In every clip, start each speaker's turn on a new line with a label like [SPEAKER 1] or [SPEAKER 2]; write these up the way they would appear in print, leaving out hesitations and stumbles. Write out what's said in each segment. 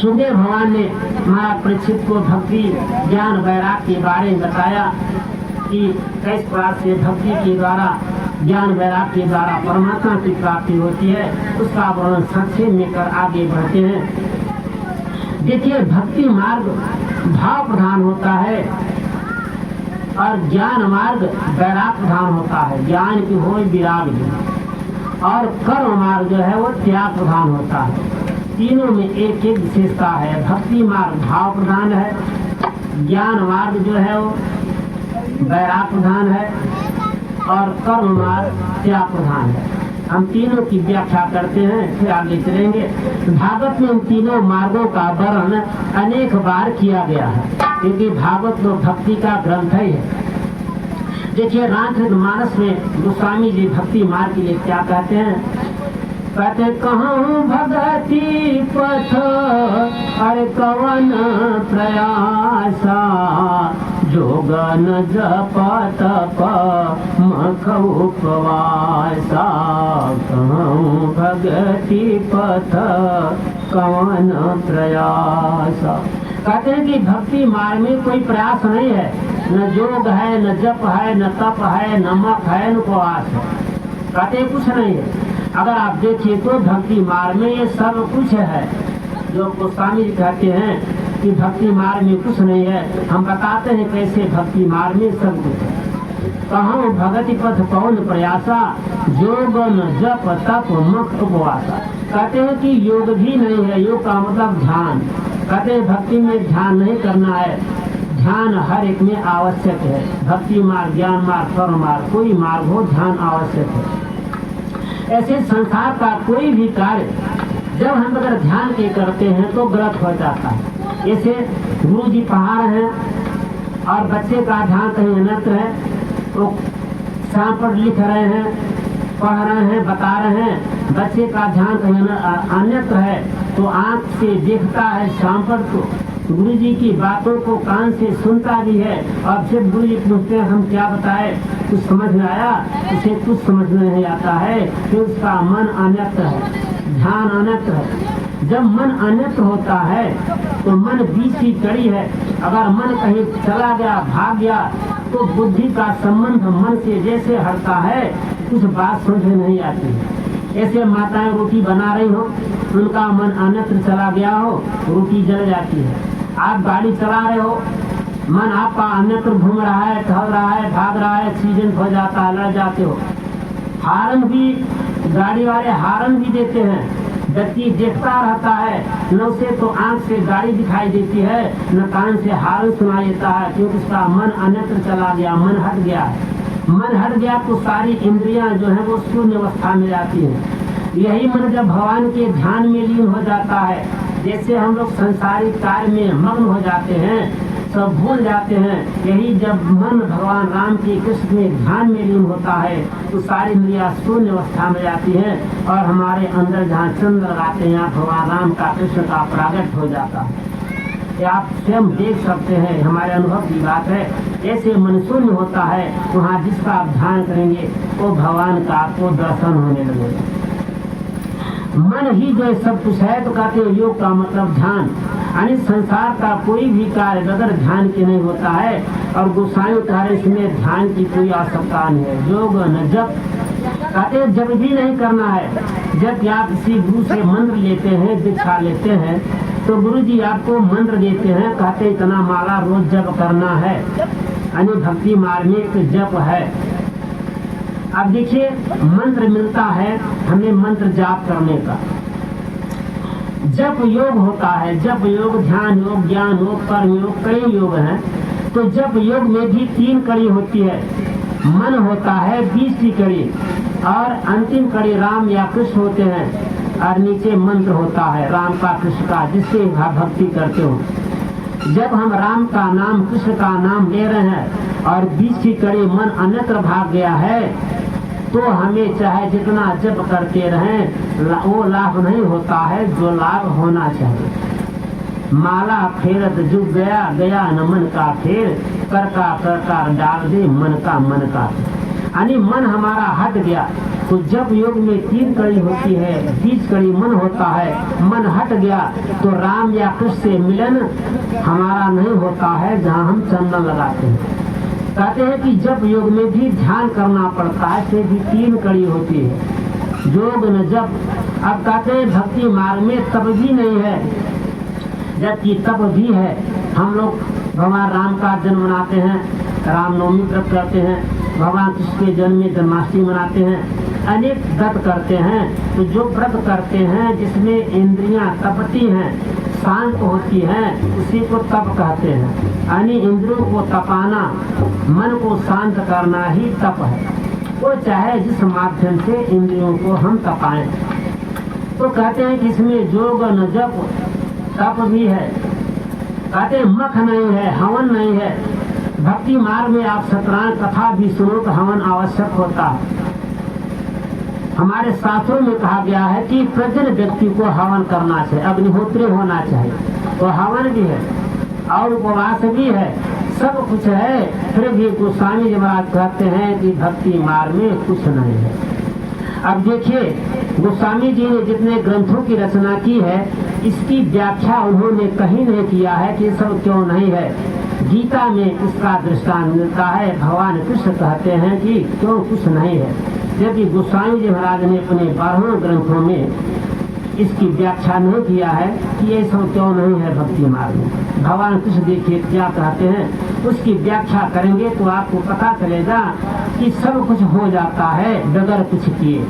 [SPEAKER 1] सुखदेव भगवान ने महाराज परीक्षित को भक्ति ज्ञान वैराग्य के बारे में बताया कि किस प्रकार से भक्ति के द्वारा ज्ञान वैराग्य के द्वारा परमात्मा की प्राप्ति होती है। उसका वर्णन संक्षेप में कर आगे बढ़ते हैं। देखिए, भक्ति मार्ग भाव प्रधान होता है और ज्ञान मार्ग वैराग प्रधान होता है। ज्ञान की हो विराग भी, और कर्म मार्ग जो है वो त्याग प्रधान होता है। तीनों में एक एक विशेषता है। भक्ति मार्ग भाव प्रधान है, ज्ञान मार्ग जो है वो वैराग प्रधान है, और कर्म मार्ग त्याग प्रधान है। हम तीनों की व्याख्या करते हैं, फिर आगे चलेंगे। भागवत में इन तीनों मार्गों का वर्णन अनेक बार किया गया है, क्योंकि भागवत तो भक्ति का ग्रंथ ही है। देखिए, रामचरितमानस में गोस्वामी जी भक्ति मार्ग के लिए क्या कहते हैं? कहते कहूँ भगति पथ अरे कवन प्रयासा, जोगन जप तप मख उपवासा। कहूँ भगति पथ कवन प्रयासा। कहते हैं कि भक्ति मार्ग में कोई प्रयास नहीं है, न योग है, न जप है, न तप है, न मख है, न उपवास है। कहते कुछ नहीं है। अगर आप देखिए तो भक्ति मार्ग में ये सब कुछ है। जो गोस्वामी जी कहते हैं कि भक्ति मार्ग में कुछ नहीं है, हम बताते हैं कैसे भक्ति मार्ग में सब कुछ है। कहूँ भगति पथ कौन प्रयासा, योग न जप तप मख उपवासा। कहते हैं कि योग भी नहीं है। योग का मतलब ध्यान। कहते हैं भक्ति में ध्यान नहीं करना है। ध्यान हर एक में आवश्यक है। भक्ति मार्ग, ज्ञान मार्ग, कर्म मार्ग, कोई मार्ग हो, ध्यान आवश्यक है। ऐसे संसार का कोई भी कार्य जब हम अगर ध्यान के करते हैं तो गलत हो जाता है। जैसे गुरु जी पढ़ा रहे हैं और बच्चे का ध्यान कहीं अन्यत्र है, तो शाम पर लिख रहे हैं, पढ़ रहे हैं, बता रहे हैं, बच्चे का ध्यान कहीं अन्यत्र है, तो आंख से देखता है शाम पर, तो गुरु जी की बातों को कान से सुनता भी है। और जब गुरु जी पूछते हैं हम क्या बताए, कुछ समझ में आया? उसे कुछ समझ में नहीं आता है कि उसका मन अन्यत्र है, ध्यान अन्यत्र है। जब मन अन्यत्र होता है तो मन बीच की कड़ी है। अगर मन कहीं चला गया, भाग गया, तो बुद्धि का संबंध मन से जैसे हटता है, कुछ बात समझ में नहीं आती। ऐसे माताएं रोटी बना रही हो, उनका मन अन्यत्र चला गया हो, रोटी जल जाती है। आप गाड़ी चला रहे हो, मन आपका अन्यत्र घूम रहा है, टहल रहा है, भाग रहा है, एक्सीडेंट हो जाता है, लड़ जाते हो। हारन भी, गाड़ी वाले हारन भी देते हैं, व्यक्ति देखता रहता है, न उसे तो आंख से गाड़ी दिखाई देती है, न कान से हारन सुनाई देता है, क्योंकि उसका मन अन्यत्र चला गया, मन हट गया है। मन हट गया तो सारी इंद्रियां जो है वो शून्य अवस्था में जाती हैं। यही मन जब भगवान के ध्यान में लीन हो जाता है, जैसे हम लोग संसारिक कार्य में मग्न हो जाते हैं, सब भूल जाते हैं, यही जब मन भगवान राम के कृष्ण में ध्यान में लीन होता है तो सारी इंद्रियां शून्य अवस्था में जाती हैं, और हमारे अंदर जहाँ चंद्र लगाते हैं यहाँ भगवान राम का कृष्ण का प्रागट हो जाता है। ये आप स्वयं देख सकते हैं, हमारे अनुभव की बात है। ऐसे मन शून्य होता है, वहाँ जिसका आप ध्यान करेंगे वो भगवान का आपको दर्शन होने लगेगा। मन ही जो सब कुछ है, तो कहते हैं योग का मतलब ध्यान। यानी संसार का कोई भी कार्य बगैर ध्यान के नहीं होता है, और गोसाई कार्य इसमें ध्यान की कोई आवश्यकता नहीं है। योग न जप, कहते जब भी नहीं करना है। जब आप किसी गुरु से मंत्र लेते हैं, दीक्षा लेते हैं, तो गुरु जी आपको मंत्र देते हैं, कहते इतना माला रोज जप करना है, यानी भक्ति मार्ग में एक जप है। अब देखिए, मंत्र मिलता है हमें मंत्र जाप करने का। जप योग होता है, जप योग, ध्यान योग, ज्ञान योग, कर्म योग, कई योग हैं। तो जप योग में भी 3 कड़ी होती है। मन होता है 20 की कड़ी, और अंतिम कड़ी राम या कृष्ण होते हैं, और नीचे मंत्र होता है राम का, कृष्ण का, जिससे भक्ति करते हो। जब हम राम का नाम, कृष्ण का नाम ले रहे हैं और 20 की कड़ी मन अन्यत्र भाग गया है, तो हमें चाहे जितना जप करते रहें वो लाभ नहीं होता है जो लाभ होना चाहिए। माला फेरत जुग गया, गया न मन का फेर, कर का डाल दे मन का। यानी मन हमारा हट गया। तो जब योग में 3 कड़ी होती है, 20 कड़ी मन होता है, मन हट गया तो राम या कृष्ण से मिलन हमारा नहीं होता है जहाँ हम चंदन लगाते हैं। कहते हैं कि जब योग में भी ध्यान करना पड़ता है से भी 3 कड़ी होती है, योग न जब। अब कहते हैं भक्ति मार्ग में तप भी नहीं है, जबकि तप भी है। हम लोग भगवान राम का जन्म मनाते हैं, रामनवमी व्रत करते हैं, भगवान कृष्ण के जन्म में जन्माष्टमी मनाते हैं, अनेक व्रत करते हैं। तो जो व्रत करते हैं जिसमें इंद्रियां तपती हैं, शांत होती हैं, उसी को तप कहते हैं। यानी इंद्रियों को तपाना, मन को शांत करना ही तप है। वो चाहे जिस माध्यम से इंद्रियों को हम तपाएं। तो कहते हैं कि इसमें योग न जप तप भी है। कहते हैं मख नहीं है, हवन नहीं है। भक्ति मार्ग में आप सत्यनारायण कथा भी सुनो तो हवन आवश्यक होता है। हमारे शास्त्रों में कहा गया है कि प्रजन व्यक्ति को हवन करना चाहिए, अग्निहोत्री होना चाहिए। तो हवन भी है और उपवास भी है, सब कुछ है। फिर भी गोस्वामी जी महाराज कहते हैं कि भक्ति मार्ग में कुछ नहीं है। अब देखिए गोस्वामी जी ने जितने ग्रंथों की रचना की है, इसकी व्याख्या उन्होंने कहीं नहीं किया है कि सब क्यों नहीं है। गीता में इसका दृष्टांत मिलता है। भगवान कृष्ण कहते हैं कि क्यों कुछ नहीं है, जबकि गोस्वामी जी महाराज ने अपने 12 ग्रंथों में इसकी व्याख्या नहीं किया है कि ये सब क्यों नहीं है भक्ति मार्ग में। भगवान कृष्ण देखिए क्या कहते हैं, उसकी व्याख्या करेंगे तो आपको पता चलेगा कि सब कुछ हो जाता है बगैर कुछ किए।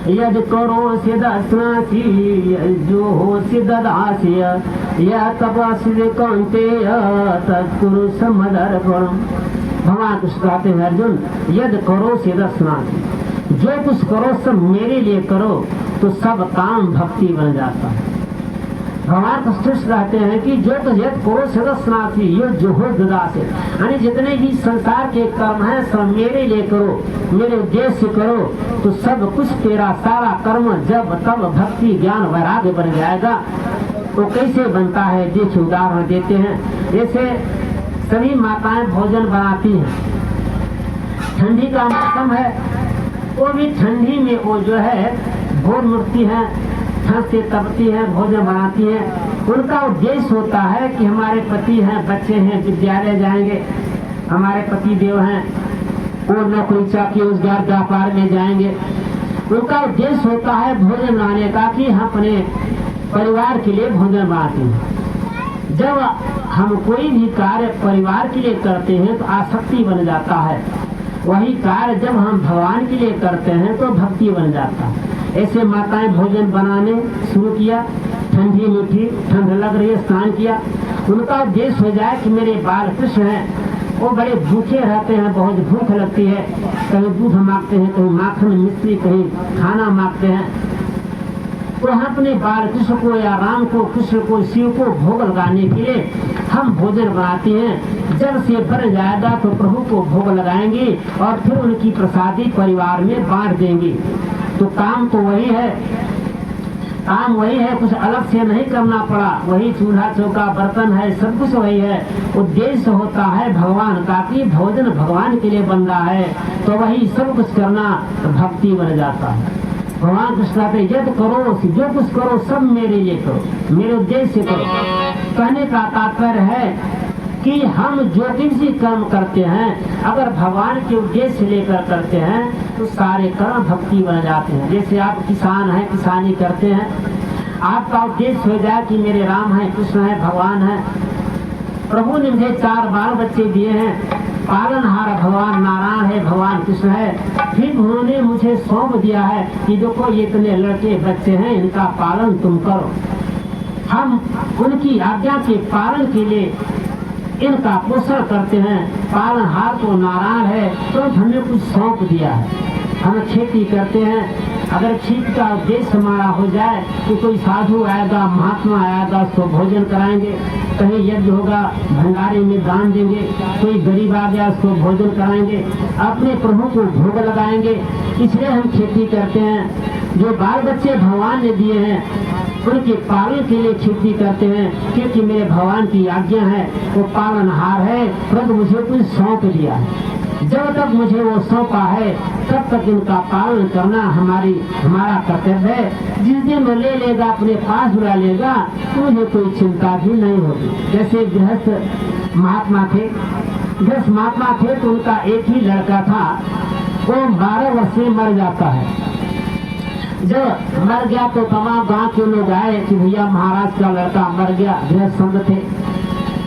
[SPEAKER 1] यदि करो सिदस्नासी जो हो सिददासी यह तपस्वी कौन्तेय तत्कुरु समदर्पण। भगवान कृष्ण कहते हैं अर्जुन यदि करो सिदस्नासी, जो कुछ करो सब मेरे लिए करो तो सब काम भक्ति बन जाता है। भगवान कृष्ण कहते हैं कि जो कुछ यद करो सिदस्नासी ये जो हो ददासी, यानी जितने भी संसार के कर्म हैं सब मेरे लिए करो, मेरे उद्देश्य से करो तो सब कुछ तेरा सारा कर्म जब तब भक्ति ज्ञान वैराग्य बन जाएगा। तो कैसे बनता है देखिए उदाहरण देते हैं। जैसे सभी माताएं भोजन बनाती हैं, ठंडी का मौसम है, वो भी ठंडी में वो जो है भोर उठती है, ठंड से तपती है, भोजन बनाती है। उनका उद्देश्य होता है कि हमारे पति हैं, बच्चे हैं, विद्यालय जाएंगे, हमारे पति देव हैं, वो नौकरी चाकरी रोजगार व्यापार में जाएंगे। उनका उद्देश्य होता है भोजन बनाने का कि हम अपने परिवार के लिए भोजन बनाते हैं। जब हम कोई भी कार्य परिवार के लिए करते हैं तो आसक्ति बन जाता है, वही कार्य जब हम भगवान के लिए करते हैं तो भक्ति बन जाता है। ऐसे माताएं भोजन बनाने शुरू किया, ठंडी में उठी, ठंड लग रही है, स्नान किया। उनका उद्देश्य हो जाए कि मेरे बाल कृष्ण हैं, वो बड़े भूखे रहते हैं, बहुत भूख लगती है, कहीं दूध मांगते हैं, कहीं माखन मिश्री, कहीं खाना मांगते हैं। तो हम अपने बाल कृष्ण को या राम को, कृष्ण को, शिव को भोग लगाने के लिए हम भोजन बनाते हैं। जब से बन जाएगा तो प्रभु को भोग लगाएंगे और फिर उनकी प्रसादी परिवार में बांट देंगे। तो काम तो वही है, काम वही है, कुछ अलग से नहीं करना पड़ा, वही चूल्हा चौका बर्तन है, सब कुछ वही है। उद्देश्य होता है भगवान का कि भोजन भगवान के लिए बन रहा है, तो वही सब कुछ करना भक्ति बन जाता है। भगवान कृष्ण कहते यद करो, जो कुछ करो सब मेरे लिए करो, मेरे उद्देश्य से करो। कहने का तात्पर्य है कि हम जो किसी कर्म करते हैं अगर भगवान के उद्देश्य लेकर करते हैं तो सारे कर्म भक्ति बन जाते हैं। जैसे आप किसान हैं, किसानी करते हैं, आपका उद्देश्य हो जाए कि मेरे राम हैं, कृष्ण हैं, भगवान हैं, प्रभु ने मुझे 4 बाल बच्चे दिए हैं, पालनहार भगवान नारायण है, भगवान कृष्ण है, फिर उन्होंने मुझे सौंप दिया है कि देखो ये इतने लड़के बच्चे हैं, इनका पालन तुम करो। हम उनकी आज्ञा के पालन के लिए इनका पोषण करते हैं। पालनहार तो नारायण है, तो हमने कुछ सौंप दिया है। हम खेती करते हैं, अगर खेती का उद्देश्य हमारा हो जाए तो कोई साधु आएगा, महात्मा आएगा, उसको भोजन कराएंगे, कहीं यज्ञ होगा भंडारे में दान देंगे, कोई गरीब आ गया उसको भोजन कराएंगे, अपने प्रभु को भोग लगाएंगे। इसलिए हम खेती करते हैं। जो बाल बच्चे भगवान ने दिए हैं उनके पालन के लिए खेती करते हैं, क्योंकि मेरे भगवान की आज्ञा है, वो पालनहार है, परंतु मुझे कुछ सौंप दिया है। जब तक मुझे वो सौंपा है तब तक इनका पालन करना हमारा कर्तव्य है। जिस दिन वो ले लेगा, अपने पास बुला लेगा, तो मुझे कोई चिंता भी नहीं होगी। जैसे गृहस्थ महात्मा थे तो उनका एक ही लड़का था, वो 12 वर्ष में मर जाता है। जब मर गया तो तमाम गांव के लोग आए कि भैया महाराज का लड़का मर गया। गृहस्थ संत थे,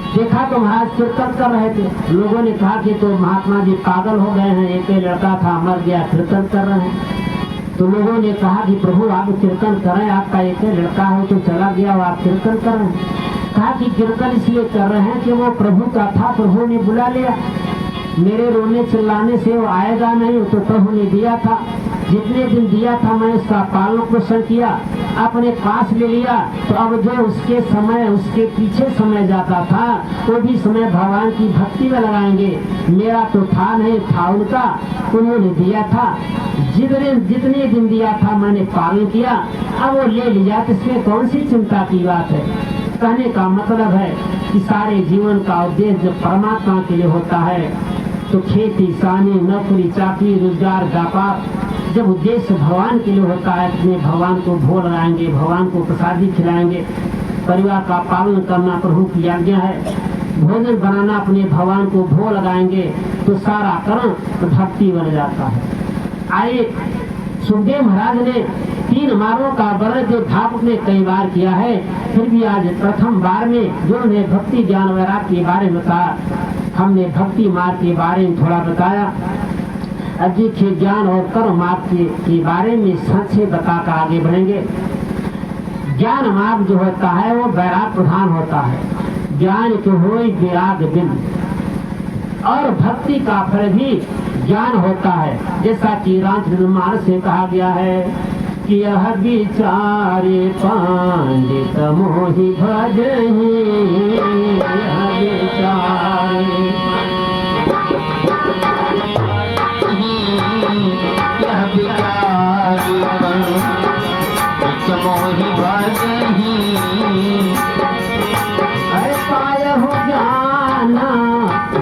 [SPEAKER 1] देखा तो महाराज कीर्तन कर रहे थे। लोगों ने कहा कि तो महात्मा जी पागल हो गए हैं, एक ही लड़का था मर गया, कीर्तन कर रहे हैं। तो लोगों ने कहा कि प्रभु आप कीर्तन करें, आपका एक ही लड़का हो तो चला गया और आप कीर्तन कर रहे हैं। कहा कि कीर्तन इसलिए कर रहे हैं कि वो प्रभु का था, प्रभु ने बुला लिया। मेरे रोने चिल्लाने से वो आएगा नहीं, तो प्रभु ने दिया था। जितने दिन दिया था मैं उसका पालन पोषण किया, अपने पास ले लिया। तो अब जो उसके पीछे समय जाता था, वो भी समय भगवान की भक्ति में लगाएंगे। मेरा तो था नहीं, था उनका, उन्होंने दिया था। जितने दिन दिया था मैंने पालन किया, अब वो ले लिया, तो इसमें कौन सी चिंता की बात है। कहने का मतलब है कि सारे जीवन का उद्देश्य जब परमात्मा के लिए होता है तो खेती, किसानी, नौकरी, चाकरी, रोजगार, व्यापार, जब उद्देश्य भगवान के लिए होता है तो भगवान को भोग लगाएंगे, भगवान को प्रसादी खिलाएंगे। परिवार का पालन करना प्रभु की आज्ञा है, भोजन बनाना अपने भगवान को भोग लगाएंगे, तो सारा कर्म तो भक्ति बन जाता है। आइए, सुखदेव महाराज ने 3 मार्गों का वर्णन जो ठाकुर ने कई बार किया है, फिर भी आज प्रथम बार में जो ने भक्ति ज्ञान वैराग्य के बारे में बताया, हमने भक्ति मार्ग के बारे में थोड़ा बताया। अजीख्य ज्ञान और कर्म मार्ग के बारे में संक्षेप बताकर आगे बढ़ेंगे। ज्ञान मार्ग जो होता है वो वैराग प्रधान होता है, ज्ञान के होई विराग बिन। और भक्ति का फल भी ज्ञान होता है, जैसा कि रामचरितमानस से कहा गया है कि यह विचारे पंडित मोहि भजहि, यह विचारे मोहि भजहि, अरे पायहु ज्ञान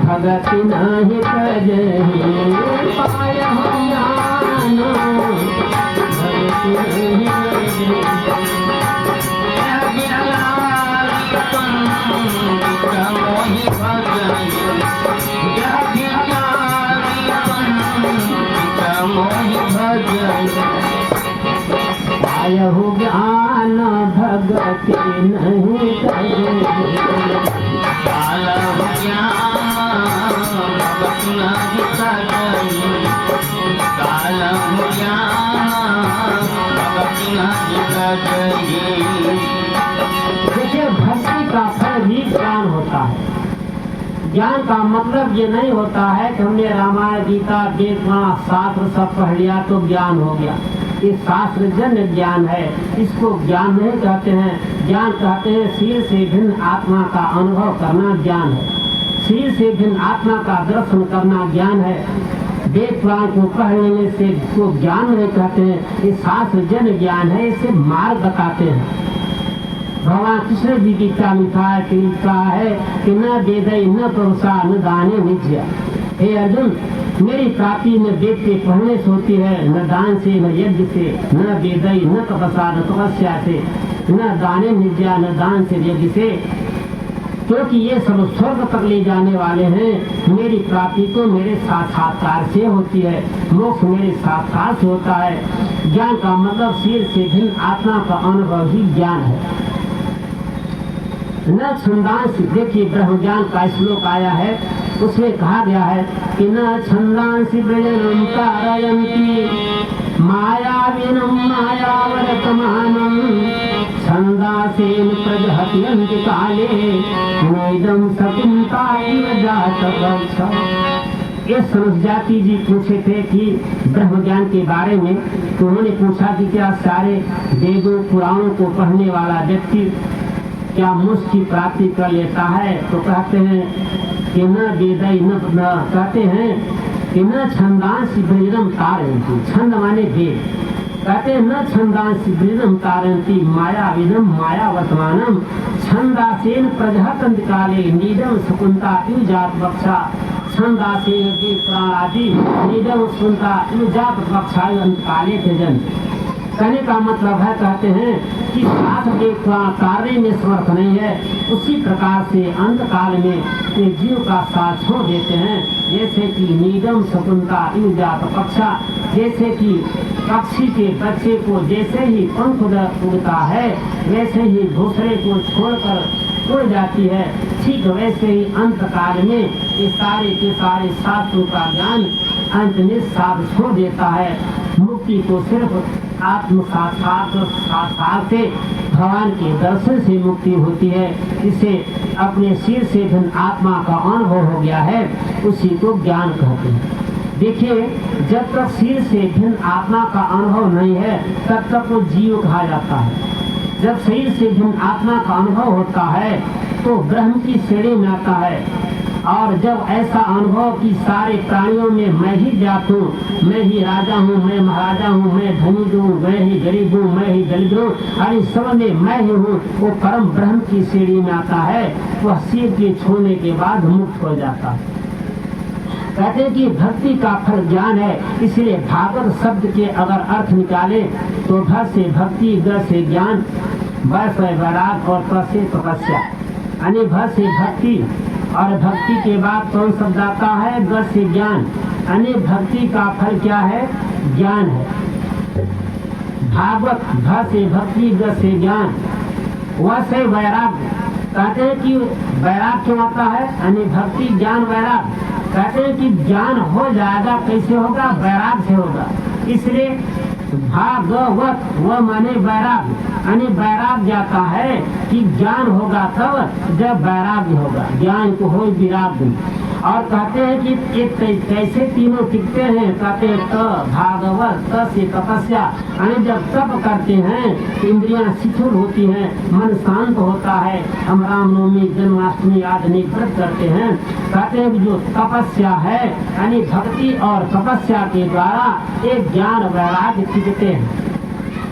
[SPEAKER 1] भगति नहीं तजहि, पायहु ज्ञान भगति नहीं तजहि। मोहि भजहि, मोहि भजहि, पायहु ज्ञान भगति नहीं तजहि, पायहु ज्ञान भगति नहीं तजहि, पायहु ज्ञान भगति नहीं तजहि। देखिए, भक्ति का फल ही ज्ञान होता है। ज्ञान का मतलब ये नहीं होता है कि हमने रामायण, गीता, वेद, शास्त्र सब पढ़ लिया तो ज्ञान हो गया। ये शास्त्र जन्य ज्ञान है, इसको ज्ञान नहीं कहते हैं। ज्ञान कहते हैं शरीर से भिन्न आत्मा का अनुभव करना ज्ञान है, शरीर से भिन्न आत्मा का दर्शन करना ज्ञान है। वेद पुराण को पढ़ लेने से इसको ज्ञान नहीं कहते हैं, ये शास्त्र जन्य ज्ञान है, इसे मार्ग बताते हैं। भगवान कृष्ण जी की क्या लिखा है कि न वेदई न पुरुषा न दाने निज्य। हे अर्जुन, मेरी प्राप्ति न वेद के पढ़ने से होती है, न दान से, न यज्ञ से, न वेदई न तपस्या, न तपस्या से, न दाने निज्या, न दान से, यज्ञ से, क्योंकि ये सब स्वर्ग तक ले जाने वाले हैं। मेरी प्राप्ति तो मेरे साक्षात्कार से होती है, मोक्ष मेरे साक्षात से होता है। ज्ञान का मतलब शरीर से भिन्न आत्मा का अनुभव ही ज्ञान है। न छंदांस, देखिए ब्रह्म ज्ञान का श्लोक आया है, उसमें कहा गया है कि न छंदांसि ब्रजनं कारयन्ति मायाविनं मायावरतमानं, छंदासेन प्रजहत्यन्ति काले नैदं सकुंताइव जातवत्सा। ये सरस्वती जी पूछे थे कि ब्रह्म ज्ञान के बारे में, तो उन्होंने पूछा कि क्या सारे वेदों पुराणों को पढ़ने वाला व्यक्ति क्या मोक्ष की प्राप्ति कर लेता है? तो कहते हैं कि न वेदई न कहते हैं कि न छंदांसि ब्रजनं कारयन्ति। छंद माने वेद, कहते हैं न छंदांसि वृदम तारंती माया विदम माया वर्तमानम छंदासेन प्रजहत काले नीडम सुकुंता युजात बक्षा छंदासेन के प्राणादि नीडम सुकुंता युजात बक्षा काले थे जन। कहने का मतलब है, कहते हैं कि साथ के कार्य में समर्थ नहीं है, उसी प्रकार से अंत काल में ये जीव का साथ छोड़ देते हैं। जैसे कि नीडम शकुंता युजात पक्षा, जैसे कि पक्षी के बच्चे को जैसे ही पंख उड़ता है वैसे ही दूसरे को छोड़कर उड़ जाती है, ठीक वैसे ही अंत काल में ये सारे के सारे शास्त्रों का ज्ञान अंत में साथ छोड़ देता है। मुक्ति को सिर्फ आत्म साक्षात्कार से भगवान के दर्शन से मुक्ति होती है। इसे अपने सिर से भिन्न आत्मा का अनुभव हो गया है, उसी को ज्ञान कहते हैं। देखिए, जब तक सिर से भिन्न आत्मा का अनुभव नहीं है तब तक वो जीव कहा जाता है। जब शरीर से भिन्न आत्मा का अनुभव होता है तो ब्रह्म की श्रेणी में आता है। और जब ऐसा अनुभव कि सारे प्राणियों में मैं ही जात हूँ, मैं ही राजा हूँ, मैं महाराजा हूँ, मैं धनी हूँ, मैं ही गरीब हूँ, मैं ही दलित हूँ, और इस सब में मैं ही हूँ, वो परम ब्रह्म की श्रेणी में आता है। वह सिर के छोड़ने के बाद मुक्त हो जाता है। कहते हैं कि भक्ति का फल ज्ञान है, इसलिए भागवत शब्द के अगर अर्थ निकाले तो भ से भक्ति, ग से ज्ञान, व से वैराग और त से तपस्या। यानी भ से भक्ति और भक्ति के बाद कौन शब्द आता है? ग से ज्ञान। यानी भक्ति का फल क्या है? ज्ञान है। भागवत भ से भक्ति, ग से ज्ञान, व से वैराग। कहते हैं कि वैराग क्यों आता है? यानी भक्ति, ज्ञान, वैराग। कहते हैं कि ज्ञान हो जाएगा, कैसे होगा? वैराग से होगा। इसलिए भागवत व माने वैराग, यानी वैराग जाता है कि ज्ञान होगा तब जब वैराग्य होगा, ज्ञान को हो विराग। और कहते हैं कि एक कैसे तीनों टिकते हैं? कहते हैं त भागवत, त से तपस्या। यानी जब तप करते हैं इंद्रियां शिथिल होती हैं, मन शांत होता है। हम रामनवमी, जन्माष्टमी आदि व्रत करते हैं। कहते हैं कि जो तपस्या है यानी भक्ति और तपस्या के द्वारा एक ज्ञान वैराग्य टिकते हैं।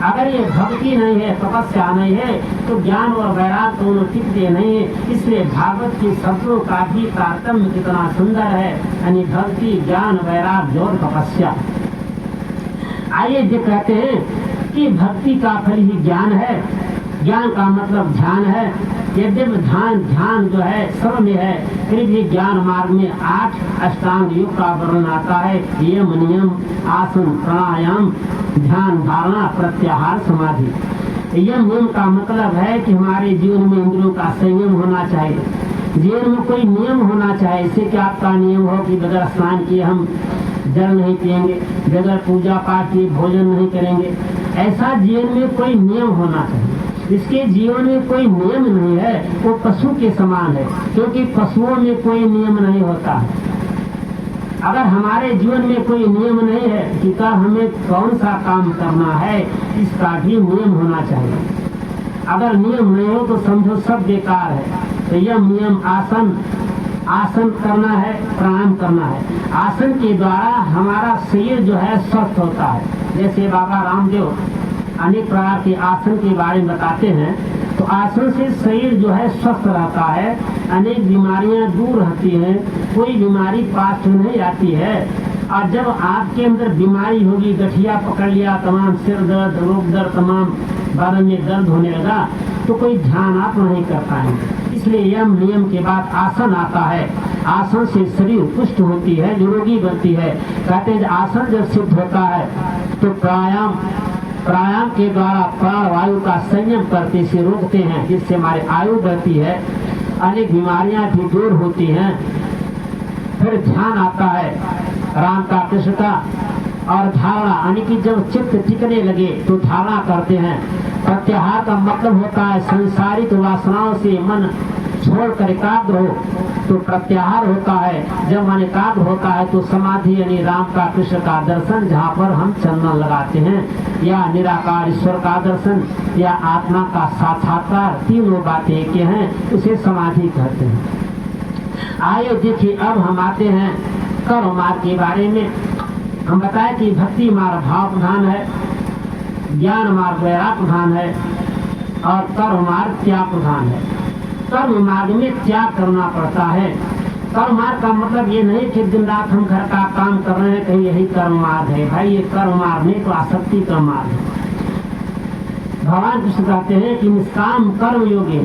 [SPEAKER 1] अगर ये भक्ति नहीं है, तपस्या नहीं है, तो ज्ञान और वैराग दोनों टिकते नहीं है। इसलिए भागवत के शब्दों का भी तारतम्य कितना सुंदर है, यानी भक्ति, ज्ञान, वैराग और तपस्या। आइए जो कहते हैं कि भक्ति का फल ही ज्ञान है। ज्ञान का मतलब ध्यान है। यद्यपि ध्यान जो है सब में है, फिर भी ज्ञान मार्ग में 8 अष्टांग योग का वर्णन आता है। यम, नियम, आसन, प्राणायाम, ध्यान, धारणा, प्रत्याहार, समाधि। यम नियम का मतलब है कि हमारे जीवन में इंद्रियों का संयम होना चाहिए। जीवन में कोई नियम होना चाहिए। इससे क्या आपका नियम हो कि बगैर स्नान किए हम जल नहीं पिएंगे, बगैर पूजा पाठ किए भोजन नहीं करेंगे। ऐसा जीवन में कोई नियम होना चाहिए। इसके जीवन में कोई नियम नहीं है, वो पशु के समान है, क्योंकि पशुओं में कोई नियम नहीं होता। अगर हमारे जीवन में कोई नियम नहीं है कि हमें कौन सा काम करना है, इसका भी नियम होना चाहिए। अगर नियम नहीं हो तो समझो सब बेकार है। तो यह नियम आसन करना है, प्राणायाम करना है। आसन के द्वारा हमारा शरीर जो है स्वस्थ होता है। जैसे बाबा रामदेव अनेक प्रकार के आसन के बारे में बताते हैं, तो आसन से शरीर जो है स्वस्थ रहता है, अनेक बीमारियां दूर रहती हैं, कोई बीमारी पास नहीं आती है। और जब आपके अंदर बीमारी होगी, गठिया पकड़ लिया, तमाम सिर दर्द, रोग दर्द, तमाम बारह में दर्द होने लगा, तो कोई ध्यान आप नहीं कर पाएंगे। इसलिए यम नियम के बाद आसन आता है। आसन से शरीर पुष्ट होती है, निरोगी बनती है। कहते हैं आसन जब सिद्ध होता है तो प्राणायाम के द्वारा प्राण वायु का संयम करते से रोकते हैं, जिससे हमारी आयु बढ़ती है, अनेक बीमारियां भी दूर होती हैं। फिर ध्यान आता है राम का, कृष्ण का, और धारणा, यानी कि जब चित्त टिकने लगे तो धारणा करते हैं। प्रत्याहार का मतलब होता है संसारिक वासनाओं से मन छोड़कर एकाग्र हो, तो प्रत्याहार होता है। जब मन एकाग्र होता है तो समाधि, यानी राम का, कृष्ण का दर्शन, जहाँ पर हम चंदन लगाते हैं, या निराकार ईश्वर का दर्शन, या आत्मा का साक्षात्कार, तीनों बातें एक हैं, उसे समाधि कहते हैं। आइए देखिए, अब हम आते हैं कर्म मार्ग के बारे में। हम बताएं कि भक्ति मार्ग भाव प्रधान है, ज्ञान मार्ग वैराग्य प्रधान है और कर्म मार्ग त्याग प्रधान है। कर्म मार्ग में त्याग करना पड़ता है। कर्म मार्ग का मतलब ये नहीं कि दिन रात हम घर का काम कर रहे हैं कहीं यही कर्म मार्ग है। भाई ये कर्म मार्ग नहीं तो आसक्ति का मार्ग है। भगवान कृष्ण कहते हैं कि निष्काम कर्म योगी,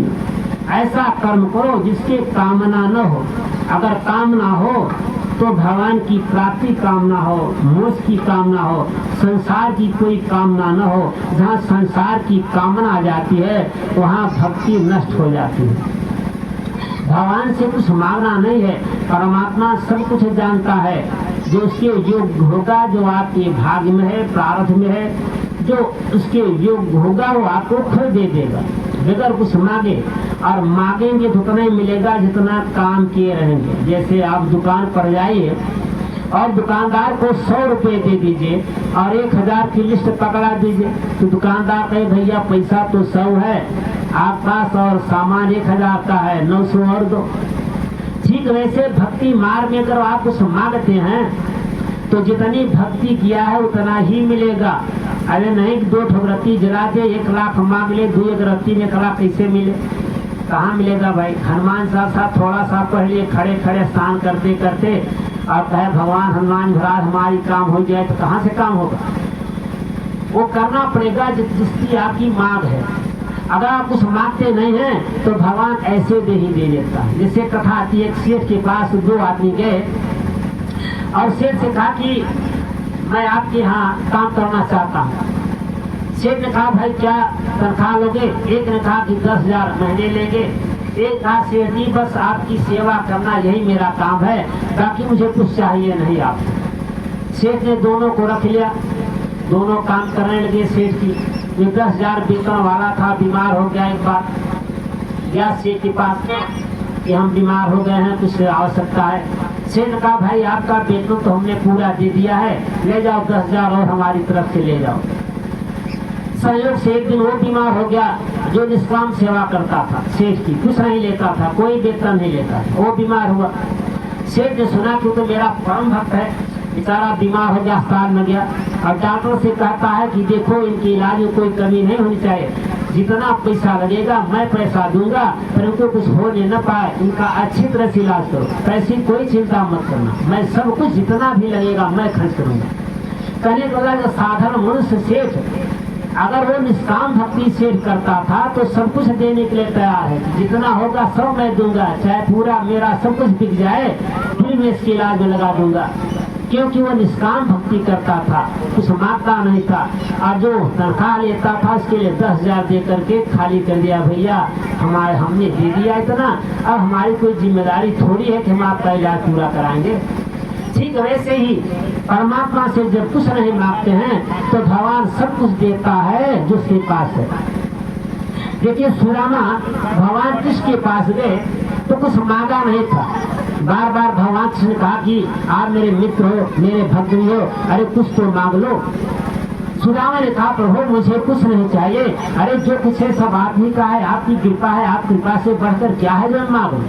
[SPEAKER 1] ऐसा कर्म करो जिसके कामना न हो। अगर कामना हो तो भगवान की प्राप्ति कामना हो, मोक्ष की कामना हो, संसार की कोई कामना न हो। जहाँ संसार की कामना आ जाती है वहाँ भक्ति नष्ट हो जाती है। भगवान से कुछ मांगना नहीं है, परमात्मा सब कुछ जानता है। जो उसके योग्य होगा, जो आपके भाग्य में है, प्रारब्ध में है, जो उसके योग्य होगा वो आपको खुद दे देगा बगैर कुछ मांगे। और मांगेंगे तो उतना ही मिलेगा जितना काम किए रहेंगे। जैसे आप दुकान पर जाइए और दुकानदार को 100 रुपए दे दीजिए और 1000 की लिस्ट पकड़ा दीजिए तो दुकानदार कहे भैया पैसा तो 100 है आप पास और सामान 1000 का है, 900 और दो। ठीक वैसे भक्ति मार्ग में अगर आप कुछ मांगते हैं तो जितनी भक्ति किया है उतना ही मिलेगा। अरे नहीं 2 ठोकरत्ती जला दे 1 लाख मांग ले, 2 अगरत्ती में 1 लाख कैसे मिले? कहाँ मिलेगा भाई? हनुमान साहब थोड़ा सा पहले खड़े खड़े स्नान करते करते और कहे भगवान हनुमान महाराज हमारी काम हो जाए तो कहाँ से काम होगा? वो करना पड़ेगा जिसकी आपकी मांग है। अगर आप कुछ मांगते नहीं हैं तो भगवान ऐसे दे ही दे देता है। जैसे कथा आती है, एक सेठ के पास 2 आदमी गए और सेठ से कहा कि मैं आपके यहाँ काम करना चाहता हूँ। सेठ ने कहा भाई क्या तनख्वाह लोगे? एक ने कहा कि 10,000 महीने लेंगे। एक कहा सेठ जी बस आपकी सेवा करना यही मेरा काम है, बाकी मुझे कुछ चाहिए नहीं आप। सेठ ने दोनों को रख लिया, दोनों काम करने लगे। सेठ की ये 10,000 वेतन वाला था, बीमार हो गया। एक बार गया सेठ के पास कि हम बीमार हो गए हैं, कुछ आवश्यकता है। सेठ ने कहा भाई आपका वेतन तो हमने पूरा दे दिया है, ले जाओ 10,000 और हमारी तरफ से ले जाओ। संयोग से एक दिन वो बीमार हो गया जो निष्काम सेवा करता था सेठ की, कुछ नहीं लेता था, कोई वेतन नहीं लेता था, वो बीमार हुआ। सेठ ने सुना कि तो मेरा परम भक्त है, बेचारा बीमार हो गया, अस्पताल में गया और डॉक्टर से कहता है कि देखो इनके इलाज में कोई कमी नहीं होनी चाहिए, जितना पैसा लगेगा मैं पैसा दूंगा, पर इनको कुछ होने न पाए, इनका अच्छी तरह से इलाज करो, पैसे कोई चिंता मत करना, मैं सब कुछ जितना भी लगेगा मैं खर्च करूंगा। कहने को लगा साधारण मनुष्य सेठ अगर वो निष्काम भक्ति सेठ करता था तो सब कुछ देने के लिए तैयार है, जितना होगा सब मैं दूंगा, चाहे पूरा मेरा सब कुछ बिक जाए फिर मैं इसके इलाज में लगा दूंगा, क्योंकि वो निष्काम भक्ति करता था, कुछ मांगता नहीं था। और जो तनख्वाह लेता था उसके लिए 10,000 दे करके खाली कर दिया, भैया हमने दे दिया इतना, अब हमारी कोई जिम्मेदारी थोड़ी है कि हम आपका इलाज पूरा कराएंगे। ठीक वैसे ही परमात्मा से जब कुछ नहीं मांगते हैं तो भगवान सब कुछ देता है जो उसके पास है। देखिए सुदामा भगवान कृष्ण के पास गए तो कुछ मांगा नहीं था, बार बार भगवान कृष्ण ने कहा कि आप मेरे मित्र हो, मेरे भक्त हो, अरे कुछ तो मांग लो। सुदामा ने कहा प्रभु मुझे कुछ नहीं चाहिए, अरे जो कुछ है सब आप ही का है, आपकी कृपा है, आप कृपा से बढ़कर क्या है जो मांगो।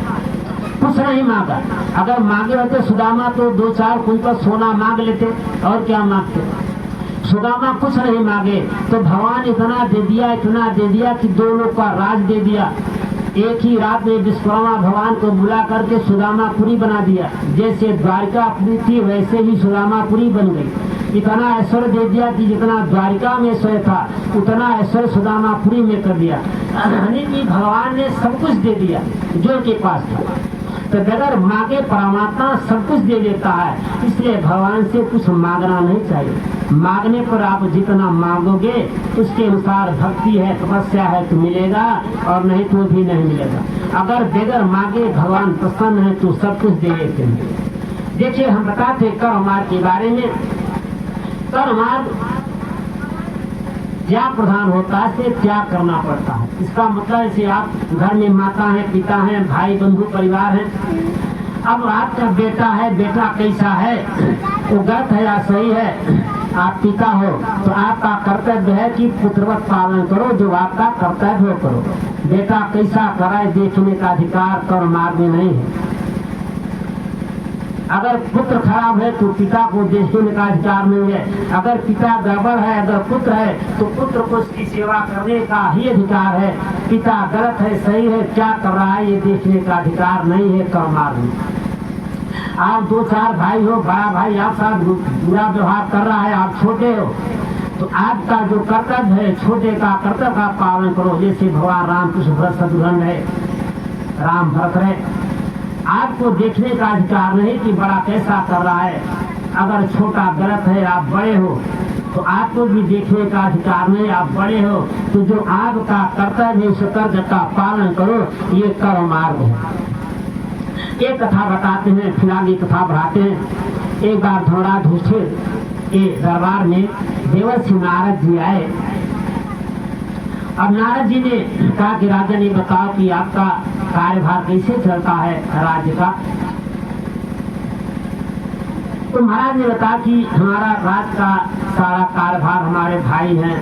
[SPEAKER 1] कुछ नहीं मांगा, अगर मांगे होते सुदामा तो 2-4 कुंतल सोना मांग लेते, और क्या मांगते। सुदामा कुछ नहीं मांगे तो भगवान इतना दे दिया, इतना दे दिया कि 2 लोग का राज दे दिया। एक ही रात में विश्वकर्मा भगवान को बुला करके सुदामापुरी बना दिया, जैसे द्वारिकापुरी थी वैसे ही सुदामापुरी बन गई। इतना ऐश्वर्य दे दिया कि जितना द्वारिका में ऐश्वर्य था उतना ऐश्वर्य सुदामापुरी में कर दिया। यानी कि भगवान ने सब कुछ दे दिया जो उनके पास था। तो बगैर मांगे परमात्मा सब कुछ दे देता है, इसलिए भगवान से कुछ मांगना नहीं चाहिए। मांगने पर आप जितना मांगोगे उसके अनुसार भक्ति है, तपस्या है तो मिलेगा, और नहीं तो भी नहीं मिलेगा। अगर बगैर मांगे भगवान प्रसन्न है तो सब कुछ दे देते हैं। देखिए हम बताते कर्म मार्ग के बारे में। कर्म मार्ग त्याग प्रधान होता है, से त्याग करना पड़ता है। इसका मतलब जैसे आप घर में माता है, पिता है, भाई बंधु परिवार है, अब आपका बेटा है, बेटा कैसा है, वो गलत है या सही है, आप पिता हो तो आपका कर्तव्य है कि पुत्रवत पालन करो, जो आपका कर्तव्य हो करो। बेटा कैसा कराए देखने का अधिकार कर्म मार्ग में नहीं है। अगर पुत्र खराब है तो पिता को देखने का अधिकार नहीं है, अगर पिता गड़बड़ है, अगर पुत्र है तो पुत्र को उसकी सेवा करने का ही अधिकार है। पिता गलत है सही है क्या कर रहा है ये देखने का अधिकार नहीं है कर्मार्थ। आप 2-4 भाई हो, बड़ा भाई आप साथ बुरा व्यवहार कर रहा है, आप छोटे हो, तो आपका जो कर्तव्य है छोटे का कर्तव्य का पालन करो। जैसे भगवान राम कृष्ण भरत शत्रुघ्न है, राम भरत है, आपको देखने का अधिकार नहीं कि बड़ा कैसा कर रहा है। अगर छोटा गलत है आप बड़े हो तो आपको भी देखने का अधिकार नहीं, आप बड़े हो तो जो आपका कर्तव्य है उस कर्तव्य का पालन करो, ये कर्म मार्ग है। एक कथा बताते हैं, फिर आगे कथा बढ़ाते हैं। एक बार धर्मराज युधिष्ठिर के दरबार में देवर्षि नारद जी आए। अब नारद जी ने कहा कि राजन ये बताओ कि आपका कार्यभार कैसे चलता है राज्य का। तो महाराज ने बताया कि हमारा राज्य का सारा कार्यभार हमारे भाई हैं,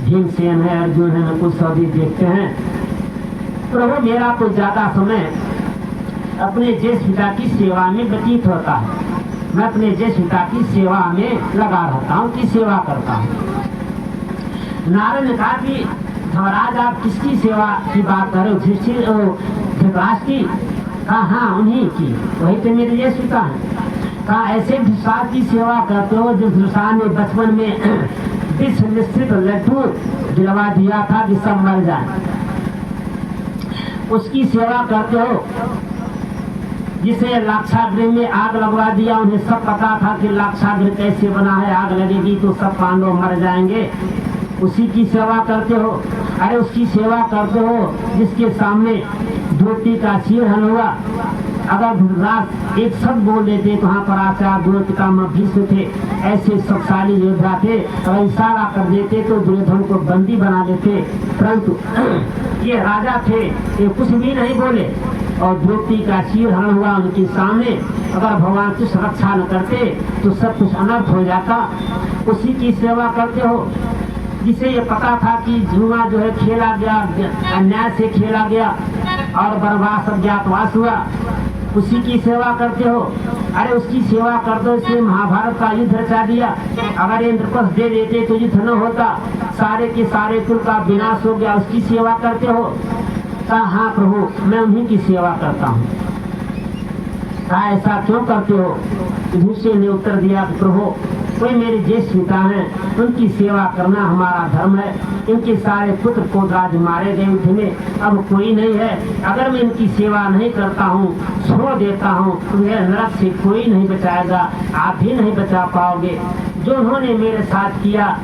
[SPEAKER 1] भीमसेन है, अर्जुन है, नकुल सहदेव देखते हैं। प्रभु मेरा तो ज्यादा समय अपने ज्येष्ठ पिता की सेवा में व्यतीत होता है। मैं अपने ज्येष्ठ पिता की सेवा में लगा रहता हूँ, की सेवा करता हूँ। नारद ने कहा कि धर्मराज आप किसकी सेवा की बात कर रहे हो? धृतराष्ट्र की? कहा हाँ उन्हीं की, वही तो मेरे ज्येष्ठ पिता है। कहा ऐसे धृतराष्ट्र की सेवा करते हो जिस धृतराष्ट्र ने बचपन में विष मिश्रित लड्डू दिलवा दिया था कि सब मर जाए, उसकी सेवा करते हो। जिसे लाक्षागृह में आग लगवा दिया, उन्हें सब पता था कि लाक्षागृह कैसे बना है, आग लगेगी तो सब पांडव मर जाएंगे, उसी की सेवा करते हो। अरे उसकी सेवा करते हो जिसके सामने द्रौपदी का चीरहरण हुआ। अगर धृतराष्ट्र एक शब्द बोल देते तो वहाँ पर आचार्य द्रौपदी पितामह भीष्म थे, ऐसे शक्तिशाली योद्धा थे, अगर इशारा कर देते तो दुर्योधन को बंदी बना देते। परंतु ये राजा थे, ये कुछ भी नहीं बोले और द्रौपदी का चीरहरण हुआ उनके सामने। अगर भगवान कुछ रक्षा न करते तो सब कुछ अनर्थ हो जाता। उसी की सेवा करते हो जिसे ये पता था कि जुआ जो है खेला गया, अन्याय से खेला गया और वनवास अज्ञातवास हुआ, उसी की सेवा करते हो। अरे उसकी सेवा कर दो, इसलिए महाभारत का युद्ध रचा दिया। अगर इंद्रप्रस्थ दे देते तो युद्ध न होता, सारे के सारे कुल का विनाश हो गया, उसकी सेवा करते हो। कहा हाँ प्रभु मैं उन्हीं की सेवा करता हूँ। कहा ऐसा क्यों करते हो? युधिष्ठिर ने उत्तर दिया प्रभु कोई मेरे ज्येष्ठ पिता हैं, उनकी सेवा करना हमारा धर्म है। इनके सारे पुत्र पोतराज मारे गए युद्ध में, अब कोई नहीं है। अगर मैं इनकी सेवा नहीं करता हूँ, छोड़ देता हूँ, तो यह नरक से कोई नहीं बचाएगा, आप भी नहीं बचा पाओगे। जो उन्होंने मेरे साथ किया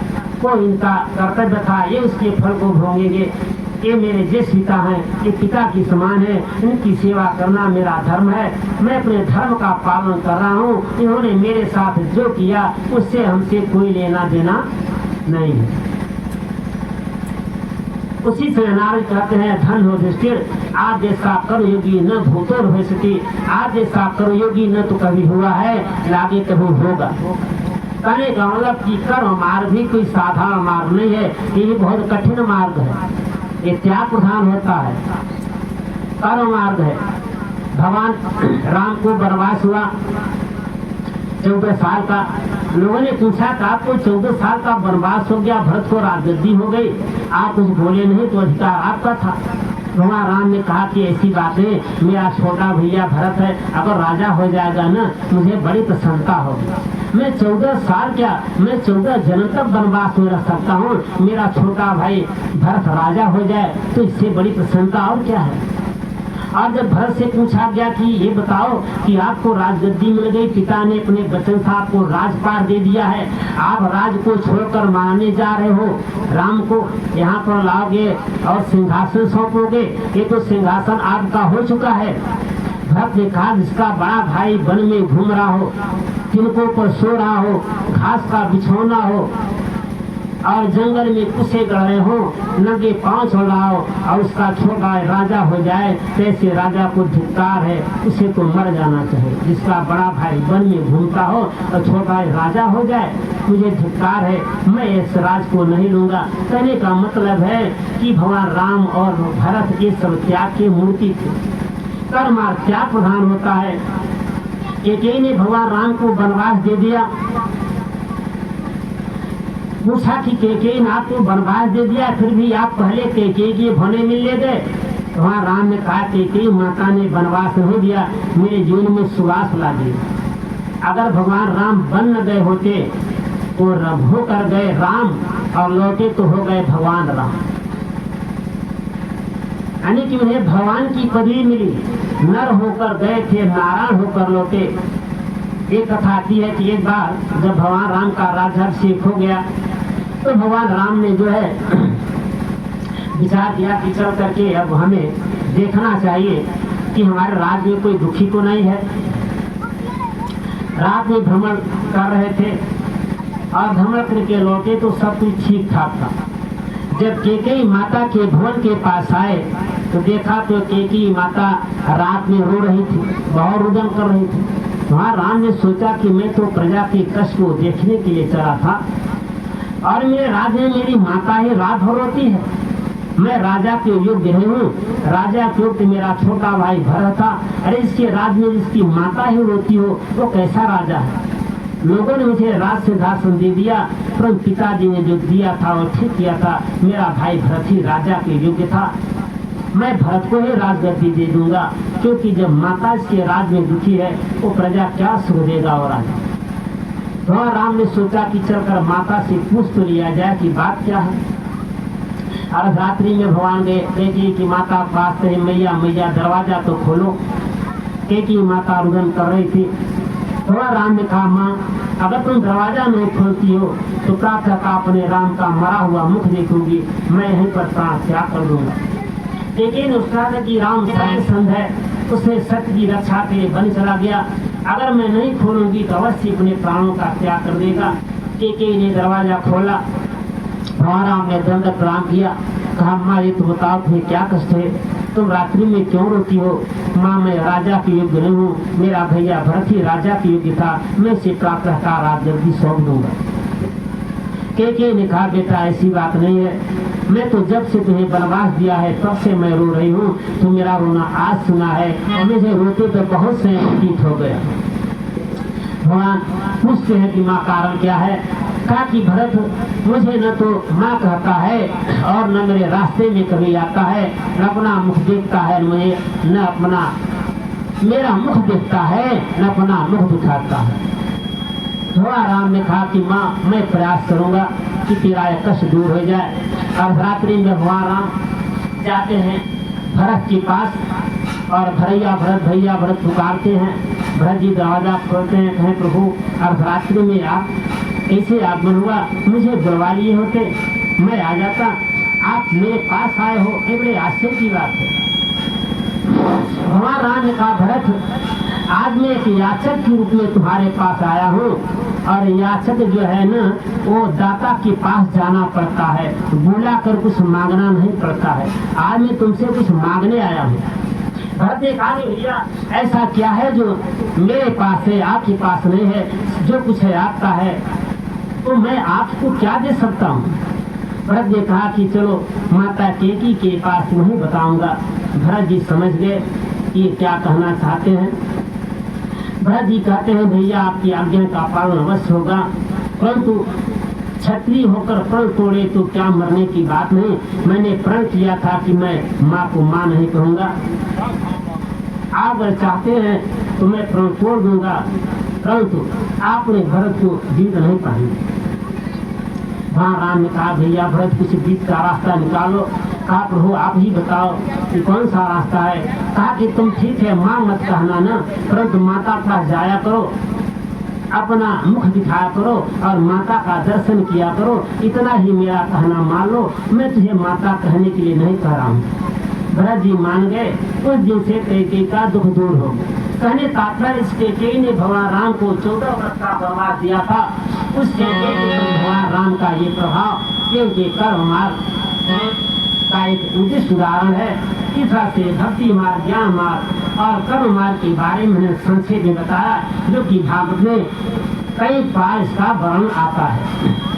[SPEAKER 1] वो इनका कर्तव्य था, ये उसके फल को भोगेंगे। ये मेरे ज्येष्ठ पिता हैं, ये पिता की समान है, इनकी सेवा करना मेरा धर्म है। मैं अपने धर्म का पालन कर रहा हूँ। इन्होंने मेरे साथ जो किया उससे हमसे कोई लेना देना नहीं है। उसी से नारद कहते हैं धन हो युधिष्ठिर, आप जैसा कर्मयोगी न भूतो भविष्यति, आप जैसा कर्मयोगी न तो कभी हुआ है, लागे कभी होगा। कहने का मतलब कि कर्म मार्ग भी कोई साधारण मार्ग नहीं है, ये भी बहुत कठिन मार्ग है। ये त्याग प्रधान होता है, कर्म मार्ग है। भगवान राम को वनवास हुआ 14 साल का। लोगों ने पूछा कि आपको 14 साल का वनवास हो गया, भरत को राजगद्दी हो गई, आप कुछ बोले नहीं तो अधिकार आपका था। भगवान राम ने कहा कि ऐसी बातें, मेरा छोटा भैया भरत है, अगर राजा हो जाएगा ना मुझे बड़ी प्रसन्नता होगी। मैं 14 साल क्या, मैं 14 जन्म तक वनवास में रह सकता हूँ। मेरा छोटा भाई भरत राजा हो जाए तो इससे बड़ी प्रसन्नता और क्या है। और जब भरत से पूछा गया कि ये बताओ कि आपको राजगद्दी मिल गई, पिता ने अपने बच्चन साहब को राजपाट दे दिया है, आप राज को छोड़कर मारने जा रहे हो, राम को यहाँ पर लाओगे और सिंहासन सौंपोगे, ये तो सिंहासन आपका हो चुका है। भरत ने कहा जिसका बड़ा भाई वन में घूम रहा हो, तिनकों पर सो रहा हो, घास का बिछौना हो और जंगल में कुसे गड़े हो, नंगे पांव छोड़ रहा हो और उसका छोटा राजा हो जाए, तैसे राजा को धिक्कार है, उसे तो मर जाना चाहिए। जिसका बड़ा भाई वन में घूमता हो और छोटा राजा हो जाए, मुझे धिक्कार है, मैं इस राज को नहीं लूंगा। कहने का मतलब है कि भगवान राम और भरत ये सब त्याग की मूर्ति थे। कर्म त्याग प्रधान होता है। कैकेयी ने भगवान राम को वनवास दे दिया। पूछा कि कैकेयी ने आपको वनवास दे दिया, फिर भी आप पहले कैकेयी के भोने मिलने गए। वहाँ राम ने कहा कैकेयी माता ने वनवास नहीं दिया, मेरे जीवन में सुवास ला दिया। अगर भगवान राम बन न गए होते तो रघु कर गए राम और लौटे तो हो गए भगवान राम, यानी कि उन्हें भगवान की पदवी मिली। नर होकर गए थे, नारायण होकर लौटे। एक कथा आती है कि एक बार जब भगवान राम का राज्याभिषेक हो गया तो भगवान राम ने जो है विचार किया कि चल करके अब हमें देखना चाहिए कि हमारे राज्य में कोई दुखी तो नहीं है। रात में भ्रमण कर रहे थे और भ्रमण करके लौटे तो सब कुछ ठीक ठाक था। जब कैकेयी माता के भवन के पास आए तो देखा तो कैकेयी माता रात में रो रही थी, बहुत रुदन कर रही थी। वहाँ राम ने सोचा कि मैं तो प्रजा के कष्ट को देखने के लिए चला था और मेरे राज्य में मेरी माता ही रात भर रोती है। मैं राजा के योग्य नहीं हूँ, राजा के योग्य मेरा छोटा भाई भरत था। अरे इसके राज्य में जिसकी माता ही रोती हो वो कैसा राजा है। लोगों ने मुझे राज सिंहासन दे दिया, परंतु पिताजी ने जो दिया था वो ठीक किया था। मेरा भाई भरत ही राजा के योग्य था, मैं भरत को ही राजगद्दी दे दूंगा, क्योंकि जब माता इसके राज में दुखी है वो प्रजा क्या सुख देगा। और राजा तो राम ने सोचा कि चलकर माता से पूछ तो लिया जाए कि बात क्या है। और रात्रि में भगवान गए कैकेयी की माता पास से, मैया मैया दरवाजा तो खोलो। कैकेयी माता रुदन कर रही थी। थोड़ा राम ने कहा, माँ अगर तुम दरवाजा नहीं खोलती हो तो प्रातः का अपने राम का मरा हुआ मुख देखूंगी, मैं यहीं पर प्राण त्याग कर दूंगा। कैकेयी ने उसका कि राम सत्यसंध है, उसने सत्य की रक्षा के लिए बन चला गया, अगर मैं नहीं खोलूंगी तो अवश्य अपने प्राणों का त्याग कर देगा। कैकेयी ने दरवाजा खोला, भगवान राम ने दंड प्रणाम किया, कहा माँ ये तो बताओ तुम्हें क्या कष्ट है, तुम रात्रि में क्यों रोती हो। माँ मैं राजा के योग्य नहीं हूँ, मेरा भैया भरत ही राजा के योग्य था, मैं इसे प्रातः का राजगद्दी सौंप दूंगा। कैकेयी ने कहा बेटा ऐसी बात नहीं है, मैं तो जब से तुम्हें वनवास दिया है तब से मैं रो रही हूँ, तो मेरा रोना आज सुना है और मुझे रोते तो बहुत से व्यतीत हो गया। भगवान पूछते हैं कि माँ कारण क्या है। कहा कि भरत मुझे न तो माँ कहता है और न मेरे रास्ते में कभी आता है, न अपना मुख देखता है, मुझे न अपना मेरा मुख देखता है, न अपना मुख दिखाता है। थोड़ा राम ने कहा कि माँ मैं प्रयास करूंगा कि तेरा यह कष्ट दूर हो जाए। और रात्रि में भगवान राम जाते हैं भरत के पास और भैया भरत पुकारते हैं। भरत जी दरवाजा खोलते हैं, कहें प्रभु अब रात्रि में आप ऐसे आगमन हुआ, मुझे बुलवा लिए होते मैं आ जाता, आप मेरे पास आए हो, ये बड़े आश्चर्य की बात है। भगवान राम ने कहा भरत आज मैं एक याचक के रूप में तुम्हारे पास आया हूँ और याचक जो है ना वो दाता के पास जाना पड़ता है, बुला कर कुछ मांगना नहीं पड़ता है। आज मैं तुमसे कुछ मांगने आया हूँ। भरत ने कहा भैया ऐसा क्या है जो मेरे पास है आपके पास नहीं है, जो कुछ है आपका है तो मैं आपको क्या दे सकता हूँ। भरत ने कहा कि चलो माता कैकेयी के पास नहीं बताऊंगा। भरत जी समझ गए कि क्या कहना चाहते हैं। भरत जी कहते हैं भैया आपकी आज्ञा का पालन अवश्य होगा, परंतु क्षत्रिय होकर प्रण तोड़े तो क्या मरने की बात नहीं। मैंने प्रण किया था कि मैं माँ को माँ नहीं कहूँगा, आप अगर चाहते हैं तो मैं प्रण तोड़ दूंगा, परंतु आपने भरत को जीत नहीं पाएंगे। वहाँ राम ने कहा भैया भरत कुछ बीच का रास्ता निकालो। कहा प्रभु आप ही बताओ कि कौन सा रास्ता है। कहा कि तुम ठीक है माँ मत कहना ना, परंतु माता पास जाया करो, अपना मुख दिखाया करो और माता का दर्शन किया करो, इतना ही मेरा कहना मान लो, मैं तुझे माता कहने के लिए नहीं कह रहा हूँ। भरत जी मान गए। उस दिन से कैकेयी का दुख दूर हो गया। कहने तात्पर्य इस कैकेयी ने भगवान राम को 14 वर्ष का वनवास दिया था, उस कैकेयी के भगवान राम का ये प्रभाव इनके कर्म मार्ग का एक उद्देश्य उदाहरण है। इस तरह से भक्ति मार्ग, ज्ञान मार्ग और कर्म मार्ग के बारे में मैंने संक्षेप में बताया, जो कि भागवत में कई बार इसका वर्णन आता है।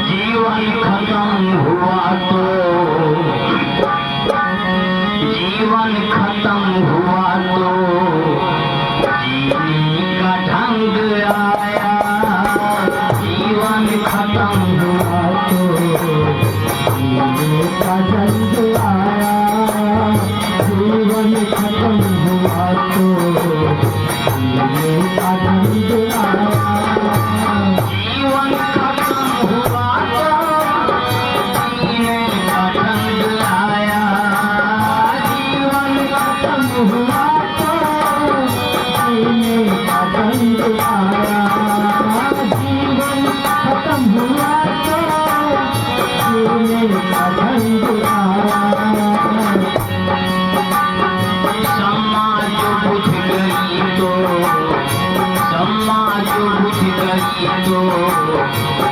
[SPEAKER 2] जीवन खत्म हुआ तो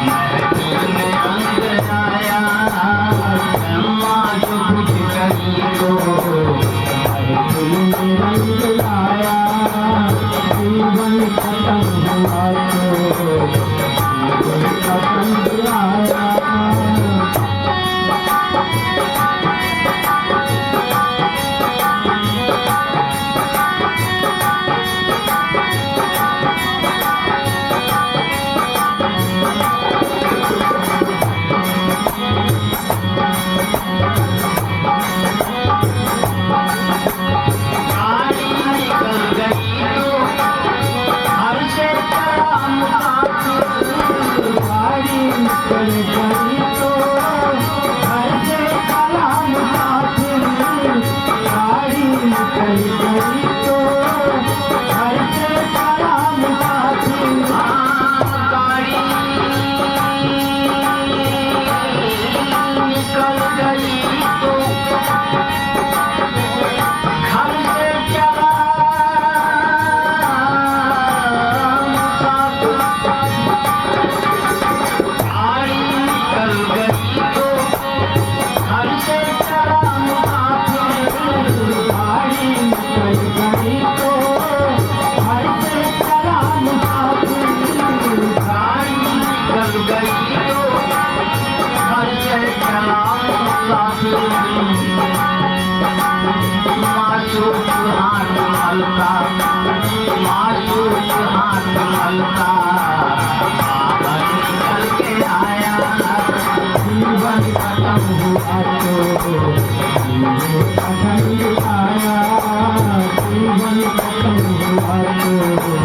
[SPEAKER 2] महफिल अंग आया ब्रह्मा जो कुछ कही तो महफिल में रंग लाया जीवन खत्म हुआ तो जीवन खत्म आया जीवन खत्म हुआ तो